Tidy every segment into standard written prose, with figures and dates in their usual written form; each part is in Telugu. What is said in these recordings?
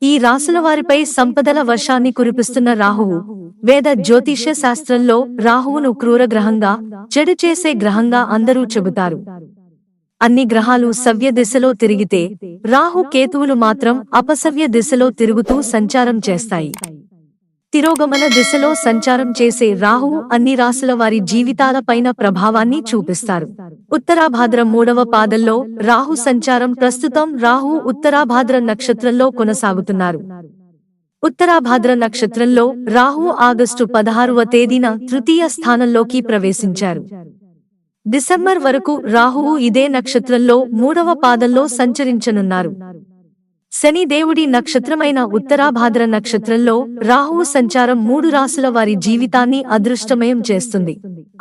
ఈ రాసుల వారిపై సంపదల వర్షాన్ని కురిపిస్తున్న రాహువు వేద జ్యోతిష్య శాస్త్రంలో రాహువును క్రూర గ్రహంగా, చెడు చేసే గ్రహంగా అందరూ చెబుతారు. అన్ని గ్రహాలు సవ్య దిశలో తిరిగితే రాహు కేతువులు మాత్రం అపసవ్య దిశలో తిరుగుతూ సంచారం చేస్తాయి. తిరోగమన దిశలో సంచారం చేసే రాహువు అన్ని రాశుల వారి జీవితాలపైన ప్రభావాన్ని చూపిస్తారు. ఉత్తరాభాద్ర 3వ పాదంలో రాహు సంచారం ప్రస్తుతం రాహు ఉత్తరాభాద్ర నక్షత్రంలో కొనసాగుతున్నారు. ఉత్తరాభాద్ర నక్షత్రంలో రాహు ఆగస్టు 16వ తేదీన తృతీయ స్థానంలోకి ప్రవేశించారు. డిసెంబర్ వరకు రాహువు ఇదే నక్షత్రంలో 3వ పాదంలో సంచరించనున్నారు. శని దేవుడి నక్షత్రమైన ఉత్తరాభాద్ర నక్షత్రంలో రాహువు సంచారం 3 రాశుల వారి జీవితాన్ని అదృష్టమయం చేస్తుంది.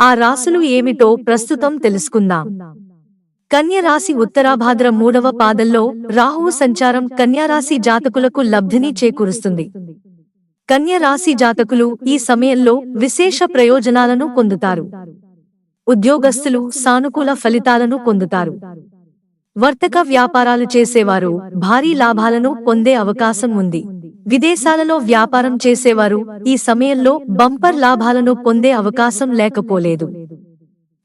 ఆ రాశులు ఏమిటో ప్రస్తుతం తెలుసుకుందాం. కన్య రాశి ఉత్తరాభాద్ర 3వ పాదంలో రాహువు సంచారం కన్యా రాశి జాతకులకు లబ్ధిని చేకూరుస్తుంది. కన్య రాశి జాతకులు ఈ సమయంలో విశేష ప్రయోజనాలను పొందుతారు. ఉద్యోగస్తులు సానుకూల ఫలితాలను పొందుతారు. వర్తక వ్యాపారాలు చేసేవారు భారీ లాభాలను పొందే అవకాశం ఉంది. విదేశాలలో వ్యాపారం చేసేవారు ఈ సమయంలో బంపర్ లాభాలను పొందే అవకాశం లేకపోలేదు.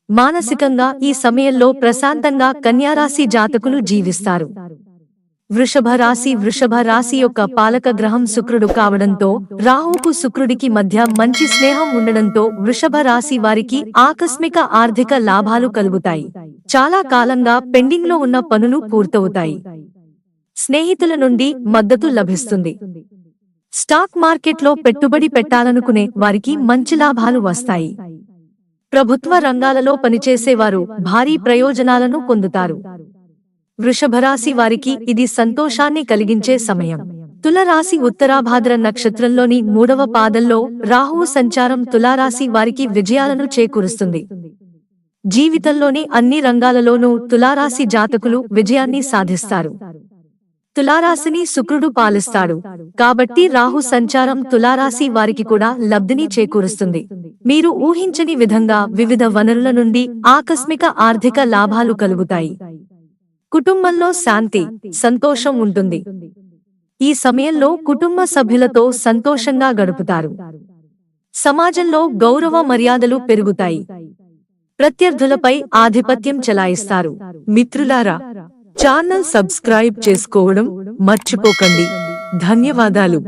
మానసికంగా ఈ సమయంలో ప్రశాంతంగా కన్యారాశి జాతకులు జీవిస్తారు. వృషభ రాశి యొక్క పాలక గ్రహం శుక్రుడు కావడంతో రాహువుకు శుక్రుడికి మధ్య మంచి స్నేహం ఉండడంతో వృషభ రాశి వారికి ఆకస్మిక ఆర్థిక లాభాలు కలుగుతాయి. చాలా కాలంగా పెండింగ్ లో ఉన్న పనులు పూర్తవుతాయి. స్నేహితుల నుండి మద్దతు లభిస్తుంది. స్టాక్ మార్కెట్లో పెట్టుబడి పెట్టాలనుకునే వారికి మంచి లాభాలు వస్తాయి. ప్రభుత్వ రంగాలలో పనిచేసేవారు భారీ ప్రయోజనాలను పొందుతారు. వృషభరాశి వారికి ఇది సంతోషాన్ని కలిగించే సమయం. తులరాశి ఉత్తరాభాద్ర నక్షత్రంలోని 3వ పాదంలో రాహువు సంచారం తులారాశి వారికి విజయాలను చేకూరుస్తుంది. జీవితంలోని అన్ని రంగాలలోనూ తులారాశి జాతకులు విజయాన్ని సాధిస్తారు. తులారాశిని శుక్రుడు పాలిస్తాడు కాబట్టి రాహు సంచారం తులారాశి వారికి కూడా లబ్ధిని చేకూరుస్తుంది. మీరు ఊహించని విధంగా వివిధ వనరుల నుండి ఆకస్మిక ఆర్థిక లాభాలు కలుగుతాయి. కుటుంబంలో శాంతి, సంతోషం ఉంటుంది. ఈ సమయంలో కుటుంబ సభ్యులతో సంతోషంగా గడుపుతారు. సమాజంలో గౌరవ మర్యాదలు పెరుగుతాయి. ప్రత్యర్థులపై ఆధిపత్యం చెలాయిస్తారు. మిత్రులారా, ఛానల్ సబ్స్క్రైబ్ చేసుకోవడం మర్చిపోకండి. ధన్యవాదాలు.